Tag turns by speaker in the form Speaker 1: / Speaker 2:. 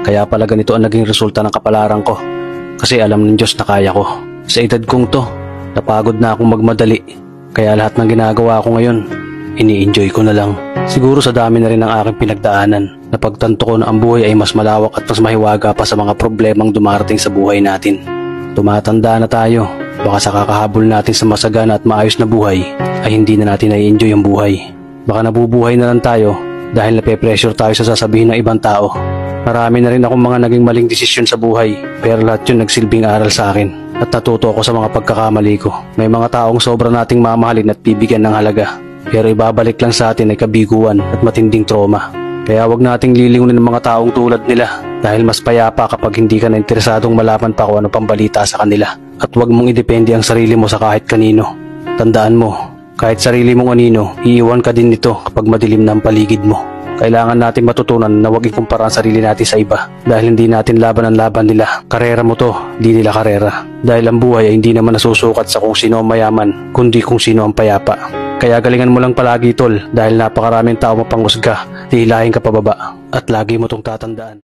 Speaker 1: Kaya pala ganito ang naging resulta ng kapalaran ko. Kasi alam ng Diyos na kaya ko. Sa edad kong to, napagod na akong magmadali. Kaya lahat ng ginagawa ko ngayon, ini-enjoy ko na lang. Siguro sa dami na rin ng aking pinagdaanan, napagtanto ko na ang buhay ay mas malawak at mas mahiwaga pa sa mga problemang dumarating sa buhay natin. Tumatanda na tayo, baka sa kakahabol natin sa masagana at maayos na buhay, ay hindi na natin nai-enjoy ang buhay. Baka nabubuhay na lang tayo dahil nape-pressure tayo sa sasabihin ng ibang tao. Marami na rin akong mga naging maling desisyon sa buhay, pero lahat yun nagsilbing aral sa akin at natuto ako sa mga pagkakamali ko. May mga taong sobra nating mamahalin at bibigyan ng halaga, pero ibabalik lang sa atin ay kabiguan at matinding trauma. Kaya wag nating lilingunin ng mga taong tulad nila dahil mas payapa kapag hindi ka na interesadong malaman pa kung ano pang balita sa kanila. At wag mong idepende ang sarili mo sa kahit kanino. Tandaan mo, kahit sarili mong anino, iiwan ka din nito kapag madilim na ang paligid mo. Kailangan natin matutunan na wag ikumpara ang sarili natin sa iba dahil hindi natin laban ang laban nila. Karera mo to, di nila karera. Dahil ang buhay ay hindi naman nasusukat sa kung sino ang mayaman, kundi kung sino ang payapa. Kaya galingan mo lang palagi tol dahil napakaraming tao mapanghusga, hihilahin ka pababa at lagi mo tong tatandaan.